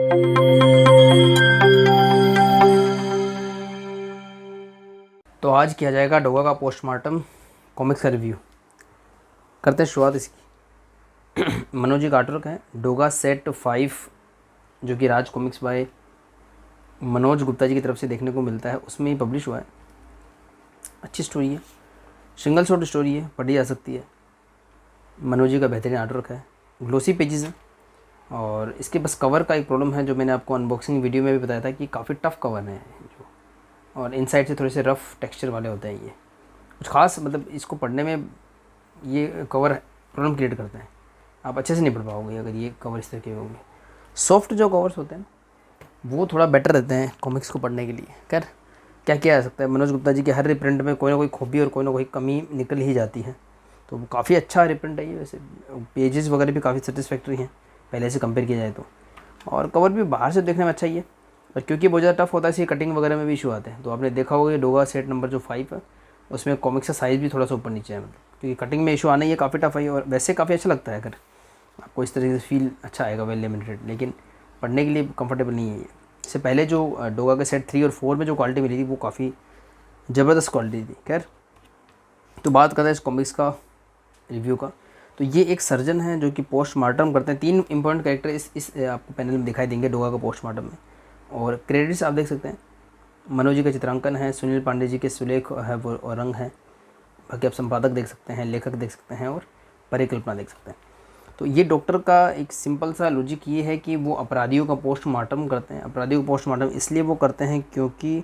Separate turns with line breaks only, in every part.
तो आज किया जाएगा डोगा का पोस्टमार्टम कॉमिक्स का रिव्यू। करते हैं शुरुआत इसकी। मनोज जी काटरक है। डोगा सेट 5 जो कि राज कॉमिक्स बाय मनोज गुप्ता जी की तरफ से देखने को मिलता है, उसमें ही पब्लिश हुआ है। अच्छी स्टोरी है, सिंगल शॉट स्टोरी है, पढ़ी जा सकती है। मनोज जी का बेहतरीन आर्टवर्क है, ग्लोसी पेजेस हैं। और इसके बस कवर का एक प्रॉब्लम है, जो मैंने आपको अनबॉक्सिंग वीडियो में भी बताया था कि काफ़ी टफ कवर है जो, और इनसाइड से थोड़े से रफ़ टेक्सचर वाले होते हैं। ये कुछ खास मतलब इसको पढ़ने में ये कवर प्रॉब्लम क्रिएट करते हैं। आप अच्छे से नहीं पढ़ पाओगे अगर ये कवर इस तरह के होंगे। सॉफ्ट जो कवर्स होते हैं वो थोड़ा बेटर रहते हैं कॉमिक्स को पढ़ने के लिए। खैर क्या किया जा सकता है, मनोज गुप्ता जी के हर रिप्रिंट में कोई ना कोई खूबी और कोई ना कोई कमी निकल ही जाती है। तो काफ़ी अच्छा रिप्रिंट है ये। वैसे पेजेस वगैरह भी काफ़ी सेटिस्फैक्ट्री हैं पहले से कंपेयर किया जाए तो, और कवर भी बाहर से देखने में अच्छा ही है। और क्योंकि बहुत ज़्यादा टफ होता है इसलिए कटिंग वगैरह में भी इशू आते हैं। तो आपने देखा होगा कि डोगा सेट नंबर जो 5 है उसमें कॉमिक्स का साइज़ भी थोड़ा सा ऊपर नीचे है, मतलब क्योंकि कटिंग में इशू आना ही है, काफ़ी टफ है। और वैसे काफ़ी अच्छा लगता है, अगर आपको इस तरीके से फील अच्छा आएगा वेल लिमिटेड, लेकिन पढ़ने के लिए कंफर्टेबल नहीं है ये। इससे पहले जो डोगा के सेट 3 और 4 में जो क्वालिटी मिली थी वो काफ़ी ज़बरदस्त क्वालिटी थी। खैर तो बात करते हैं इस कॉमिक्स का रिव्यू का। तो ये एक सर्जन है जो कि पोस्टमार्टम करते हैं। 3 इंपॉर्टेंट कैरेक्टर इस आपको पैनल में दिखाई देंगे डोगा का पोस्टमार्टम में। और क्रेडिट्स आप देख सकते हैं, मनोज जी का चित्रांकन है, सुनील पांडे जी के सुलेख है वो और रंग है। बाकी आप संपादक देख सकते हैं, लेखक देख सकते हैं और परिकल्पना देख सकते हैं। तो ये डॉक्टर का एक सिंपल सा लॉजिक ये है कि वो अपराधियों का पोस्टमार्टम करते हैं। अपराधियों का पोस्टमार्टम इसलिए वो करते हैं क्योंकि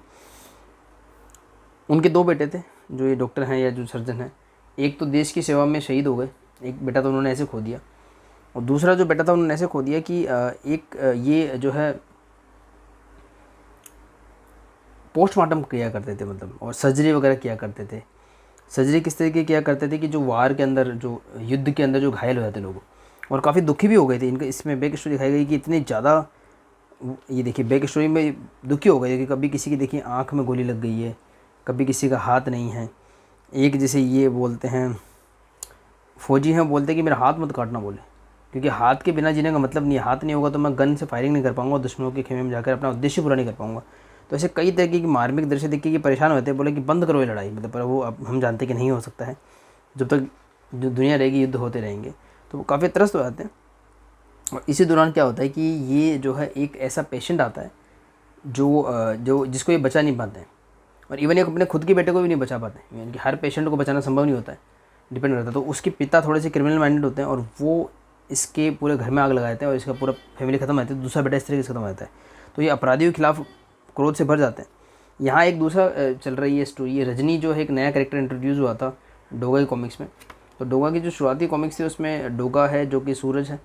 उनके 2 बेटे थे जो ये डॉक्टर हैं या जो सर्जन हैं। एक तो देश की सेवा में शहीद हो गए, एक बेटा तो उन्होंने ऐसे खो दिया, और दूसरा जो बेटा था उन्होंने ऐसे खो दिया कि ये जो है पोस्टमार्टम किया करते थे, मतलब और सर्जरी वगैरह किया करते थे। सर्जरी किस तरीके किया करते थे कि जो वार के अंदर, जो युद्ध के अंदर जो घायल हो जाते लोग, और काफ़ी दुखी भी हो गए थे। इनका इसमें बैक स्टोरी दिखाई गई कि इतनी ज़्यादा, ये देखिए बैक स्टोरी में दुखी हो गए कि कभी किसी की देखिए आँख में गोली लग गई है, कभी किसी का हाथ नहीं है। एक जैसे ये बोलते हैं फौजी हैं, बोलते हैं कि मेरा हाथ मत काटना बोले, क्योंकि हाथ के बिना जीने का मतलब नहीं है। हाथ नहीं होगा तो मैं गन से फायरिंग नहीं कर पाऊंगा, दुश्मनों के खेमे में जाकर अपना उद्देश्य पूरा नहीं कर पाऊंगा। तो ऐसे कई तरीके की मार्मिक दृश्य देख के परेशान होते हैं, बोले कि बंद करो ये लड़ाई, मतलब पर वो अब हम जानते कि नहीं हो सकता है, जब तक जो दुनिया रहेगी युद्ध होते रहेंगे। तो वो काफ़ी त्रस्त हो जाते हैं। और इसी दौरान क्या होता है कि ये जो है एक ऐसा पेशेंट आता है जो जिसको ये बचा नहीं पाते हैं, और इवन एक अपने खुद के बेटे को भी नहीं बचा पाते, यानी कि हर पेशेंट को बचाना संभव नहीं होता है, डिपेंड करता है। तो उसके पिता थोड़े से क्रिमिनल माइंडेड होते हैं और वो इसके पूरे घर में आग लगा देते हैं और इसका पूरा फैमिली खत्म हो जाती है। दूसरा बेटा इस तरीके से खत्म हो जाता है। तो ये अपराधियों के खिलाफ क्रोध से भर जाते हैं। यहाँ एक दूसरा चल रही है स्टोरी। ये रजनी जो है एक नया कैरेक्टर इंट्रोड्यूस हुआ था डोगा की कॉमिक्स में। तो डोगा की जो शुरुआती कॉमिक्स थी उसमें डोगा है जो कि सूरज है,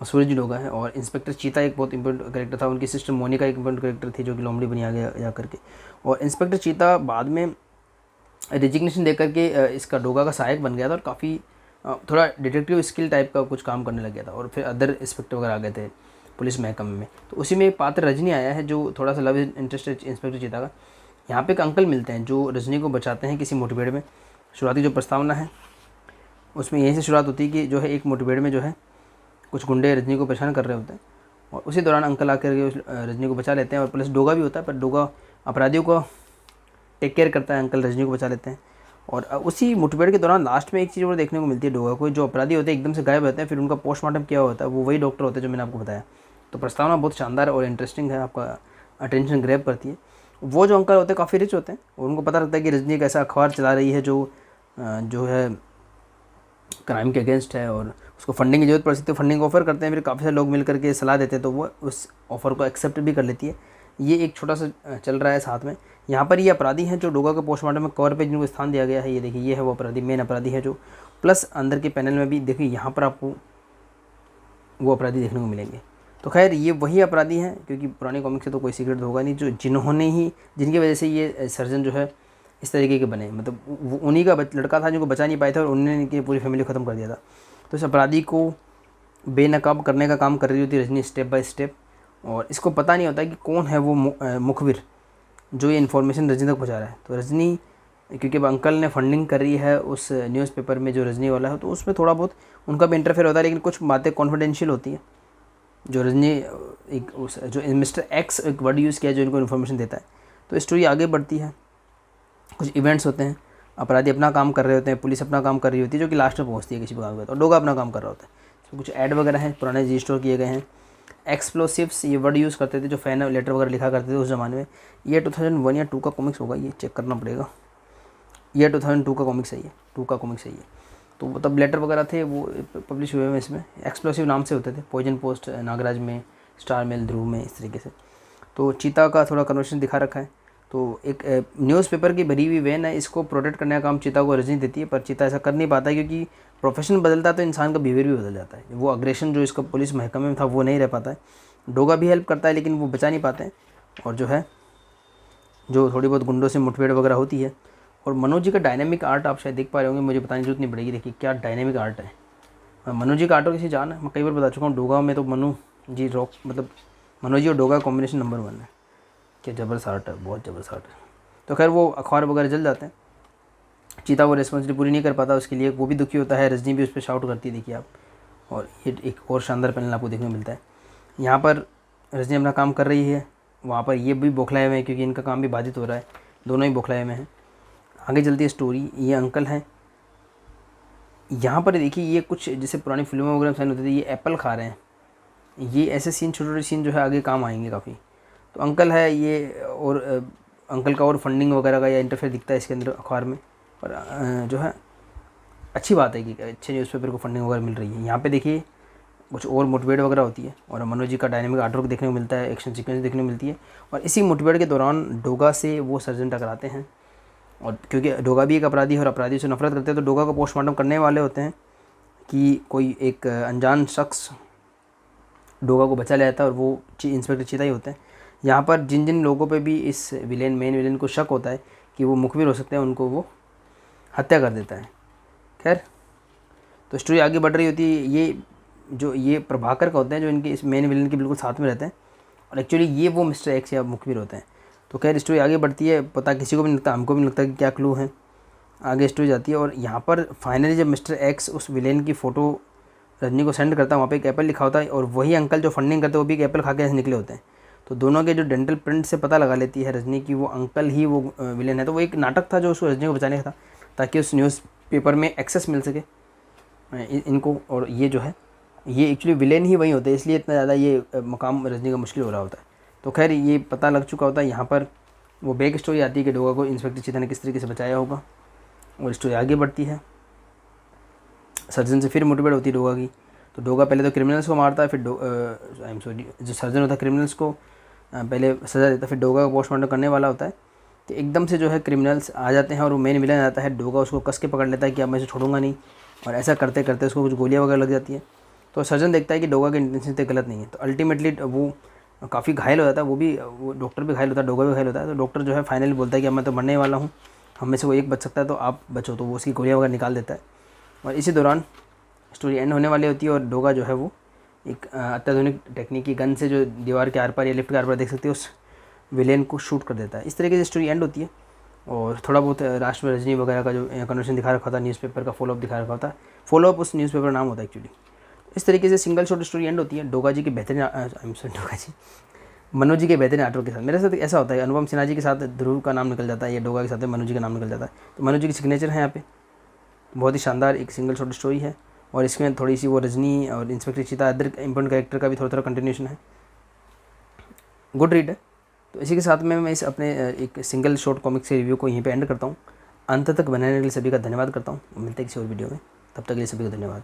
सूरज डोगा है, और इंस्पेक्टर चीता एक बहुत इंपॉर्टेंट कैरेक्टर था। उनकी सिस्टर मोनिका एक इंपॉर्टेंट कैरेक्टर थी जो कि लोमड़ी बनी आ गया जा करके। और इंस्पेक्टर चीता बाद में रेजिग्नेशन दे करके इसका डोगा का सहायक बन गया था, और काफ़ी थोड़ा डिटेक्टिव स्किल टाइप का कुछ काम करने लग गया था। और फिर अदर इंस्पेक्टर वगैरह आ गए थे पुलिस महकमे में। तो उसी में एक पात्र रजनी आया है जो थोड़ा सा लव इंटरेस्ट है इंस्पेक्टर चीता का। यहाँ पे एक अंकल मिलते हैं जो रजनी को बचाते हैं किसी मुठभेड़ में। शुरुआती जो प्रस्तावना है उसमें यहीं से शुरुआत होती है कि जो है एक मुठभेड़ में जो है कुछ गुंडे रजनी को परेशान कर रहे होते हैं, और उसी दौरान अंकल आकर के उस रजनी को बचा लेते हैं। और प्लस डोगा भी होता है, पर डोगा अपराधियों को टेक केयर करता है, अंकल रजनी को बचा लेते हैं। और उसी मुठभेड़ के दौरान लास्ट में एक चीज़ और देखने को मिलती है डोगा को, जो अपराधी होते हैं एकदम से गायब होते हैं, फिर उनका पोस्टमार्टम किया होता है वो वही डॉक्टर होते हैं जो मैंने आपको बताया। तो प्रस्तावना बहुत शानदार और इंटरेस्टिंग है, आपका अटेंशन ग्रैब करती है। वो जो अंकल होते हैं काफ़ी रिच होते हैं, और उनको पता लगता है कि रजनी एक ऐसा अखबार चला रही है जो है क्राइम के अगेंस्ट है, और उसको फंडिंग की जरूरत पड़ सकती है। फंडिंग ऑफर करते हैं, फिर काफ़ी सारे लोग मिल करके सलाह देते हैं, तो वो उस ऑफ़र को एक्सेप्ट भी कर लेती है। ये एक छोटा सा चल रहा है साथ में। यहाँ पर ये अपराधी हैं जो डोगा के पोस्टमार्टम में कवर पे जिनको स्थान दिया गया है। ये देखिए, ये है वो अपराधी, मेन अपराधी है जो, प्लस अंदर के पैनल में भी देखिए यहाँ पर आपको वो अपराधी देखने को मिलेंगे। तो खैर ये वही अपराधी हैं, क्योंकि पुरानी कॉमिक से तो कोई सीक्रेट होगा नहीं, जो जिनकी वजह से ये सर्जन जो है इस तरीके के बने, मतलब वो उन्हीं का लड़का था जिनको बचा नहीं पाए थे, और उन्होंने इनकी पूरी फैमिली ख़त्म कर दिया था। तो इस अपराधी को बेनकाब करने का काम कर रही होती रजनी स्टेप बाय स्टेप, और इसको पता नहीं होता कि कौन है वो मुखबिर जो ये इन्फॉर्मेशन रजनी तक पहुंचा रहा है। तो रजनी, क्योंकि अब अंकल ने फंडिंग कर रही है उस न्यूज़पेपर में जो रजनी वाला है, तो उसमें थोड़ा बहुत उनका भी इंटरफेयर होता है, लेकिन कुछ बातें कॉन्फिडेंशियल होती हैं। जो रजनी एक जो मिस्टर एक्स एक वर्ड यूज़ किया जो इनको इन्फॉर्मेशन देता है। तो स्टोरी आगे बढ़ती है, कुछ इवेंट्स होते हैं, अपराधी अपना काम कर रहे होते हैं, पुलिस अपना काम कर रही होती है, जो कि लास्ट में पहुंचती है किसी भी काम का, तो डोगा अपना काम कर रहा होता है। इसमें कुछ ऐड वगैरह हैं, पुराने रजिस्टर किए गए हैं। एक्सप्लोसिव्स ये वर्ड यूज़ करते थे, जो फैन लेटर वगैरह लिखा करते थे उस ज़माने में। ये 2001 या 2 का कॉमिक्स होगा, ये चेक करना पड़ेगा। ये 2002 का कॉमिक्स है, ये 2 का कॉमिक्स है ये। तो वो तब लेटर वगैरह थे वो पब्लिश हुए हैं इसमें, एक्सप्लोसिव नाम से होते थे। पॉइजन पोस्ट नागराज में, स्टार मेल ध्रुव में, इस तरीके से। तो चीता का थोड़ा कन्वर्शन दिखा रखा है। तो एक न्यूज़पेपर की भरी हुई वैन है, इसको प्रोटेक्ट करने का काम चीता को रजनी देती है, पर चीता ऐसा कर नहीं पाता है क्योंकि प्रोफेशन बदलता है तो इंसान का बिहेवियर भी बदल जाता है। वो अग्रेशन जो इसका पुलिस महकमे में था वो नहीं रह पाता है। डोगा भी हेल्प करता है लेकिन वो बचा नहीं पाते हैं, और जो है जो थोड़ी बहुत गुंडों से मुठभेड़ वगैरह होती है। और मनोज जी का डायनेमिक आर्ट आप शायद देख पा रहे होंगे, मुझे बताने की जरूरत नहीं पड़ेगी। देखिए क्या डायनेमिक आर्ट है, मनोज जी का आर्ट और किसी जान है। मैं कई बार बता चुका हूँ, डोगा में तो मनु जी रॉक, मतलब मनोज जी और डोगा कॉम्बिनेशन नंबर 1 है। क्या ज़बरदस्त आर्ट है, बहुत ज़बरदस्त आर्ट है। तो खैर वो अखबार वगैरह जल जाते हैं। चीता वो रिस्पॉन्सिबिलिटी पूरी नहीं कर पाता, उसके लिए वो भी दुखी होता है। रजनी भी उस पर शाउट करती है, देखिए आप। और ये एक और शानदार पैनल आपको देखने को मिलता है। यहाँ पर रजनी अपना काम कर रही है, वहाँ पर ये भी बौखलाए हुए हैं क्योंकि इनका काम भी बाधित हो रहा है, दोनों ही बौखलाए हुए हैं। आगे चलती है स्टोरी। ये अंकल हैं, यहाँ पर देखिए ये कुछ जैसे पुरानी फिल्मों वगैरह में साइन होते थे, ये एप्पल खा रहे हैं। ये ऐसे सीन, छोटे छोटे सीन जो है आगे काम आएंगे काफ़ी। तो अंकल है ये, और अंकल का और फंडिंग वगैरह का या इंटरफेयर दिखता है इसके अंदर अखबार में। पर जो है अच्छी बात है कि अच्छे न्यूज़पेपर को फंडिंग वगैरह मिल रही है। यहाँ पे देखिए कुछ और मुठभेड़ वगैरह होती है, और मनोज जी का डायनेमिक आर्टवर्क देखने को मिलता है, एक्शन सीक्वेंस देखने को मिलती है। और इसी मुठभेड़ के दौरान डोगा से वो सर्जन टकराते हैं, और क्योंकि डोगा भी एक अपराधी है और अपराधी से नफरत करते हैं, तो डोगा को पोस्टमार्टम करने वाले होते हैं कि कोई एक अनजान शख्स डोगा को बचा ले जाता है, और वो इंस्पेक्टर चीता ही होते हैं। यहाँ पर जिन जिन लोगों पे भी इस मेन विलेन को शक होता है कि वो मुखबिर हो सकते हैं, उनको वो हत्या कर देता है। खैर तो स्टोरी आगे बढ़ रही होती है। ये प्रभाकर का होते हैं जो इनके इस मेन विलेन के बिल्कुल साथ में रहते हैं, और एक्चुअली ये वो मिस्टर एक्स या मुखबिर होते हैं। तो खैर स्टोरी आगे बढ़ती है, पता किसी को भी नहीं लगता, हमको भी नहीं लगता कि क्या क्लू है। आगे स्टोरी जाती है, और यहाँ पर फाइनली जब मिस्टर एक्स उस विलेन की फ़ोटो रजनी को सेंड करता है, वहाँ पे एक एप्पल लिखा होता है, और वही अंकल जो फंडिंग करते हैं वो भी एक एप्पल खा के ऐसे निकले होते हैं। तो दोनों के जो डेंटल प्रिंट से पता लगा लेती है रजनी की वो अंकल ही वो विलेन है। तो वो एक नाटक था जो उसको रजनी को बचाने का था, ताकि उस न्यूज़पेपर में एक्सेस मिल सके इनको। और ये जो है ये एक्चुअली विलेन ही वही होते हैं, इसलिए इतना ज़्यादा ये मकाम रजनी का मुश्किल हो रहा होता है। तो खैर ये पता लग चुका होता है। यहाँ पर वो बैक स्टोरी आती है कि डोगा को इंस्पेक्टर चीता ने किस तरीके से बचाया होगा, और स्टोरी आगे बढ़ती है। सर्जन से फिर मुठभेड़ होती है डोगा की। तो डोगा पहले तो क्रिमिनल्स को मारता है, फिर आई एम सॉरी, जो सर्जन होता है क्रिमिनल्स को पहले सज़ा देता है, फिर डोगा का पोस्टमार्टम करने वाला होता है। तो एकदम से जो है क्रिमिनल्स आ जाते हैं और वो मेन विलन आता है। डोगा उसको कस के पकड़ लेता है कि अब मैं इसे छोड़ूंगा नहीं, और ऐसा करते करते उसको कुछ गोलियां वगैरह लग जाती है। तो सर्जन देखता है कि डोगा की इंटेंशन तो गलत नहीं है, तो अल्टीमेटली वो काफ़ी घायल हो जाता है। वो डॉक्टर भी घायल होता है, डोगा भी घायल होता है। तो डॉक्टर जो है फाइनली बोलता है कि अब मैं तो मरने वाला हूँ, हम में से वो एक बच सकता है, तो आप बचो। तो वो उसकी गोलियाँ वगैरह निकाल देता है, और इसी दौरान स्टोरी एंड होने वाली होती है। और डोगा जो है वो एक अत्याधुनिक टेक्निक की गन से जो दीवार के आर पार या लिफ्ट के आर पार देख सकते हो उस विलेन को शूट कर देता है। इस तरीके से स्टोरी एंड होती है। और थोड़ा बहुत राष्ट्र में रजनी वगैरह का जो कन्वर्सेशन दिखा रखा था, न्यूज़पेपर का फॉलोअप दिखा रखा था। फॉलोअप उस न्यूज़पेपर नाम होता है एक्चुअली। इस तरीके से सिंगल शॉट स्टोरी एंड होती है डोगा जी के बेहतरीन डोगा जी मनोज जी के बेहतरीन आर्टवर्क के साथ। मेरे साथ ऐसा होता है, अनुपम सिन्हा जी के साथ ध्रुव का नाम निकल जाता है, या डोगा के साथ मनोज जी का नाम निकल जाता है। तो मनोज जी की सिग्नेचर है यहाँ पे। बहुत ही शानदार एक सिंगल शॉट स्टोरी है, और इसमें थोड़ी सी वो रजनी और इंस्पेक्टर चीता अदर इंपॉर्टेंट कैरेक्टर का भी थोड़ा थोड़ा कंटिन्यूशन है। गुड रीड है। तो इसी के साथ में मैं इस अपने एक सिंगल शॉर्ट कॉमिक से रिव्यू को यहीं पे एंड करता हूँ। अंत तक बनाने के लिए सभी का धन्यवाद करता हूँ। मिलते हैं किसी और वीडियो में, तब तक के लिए सभी का धन्यवाद।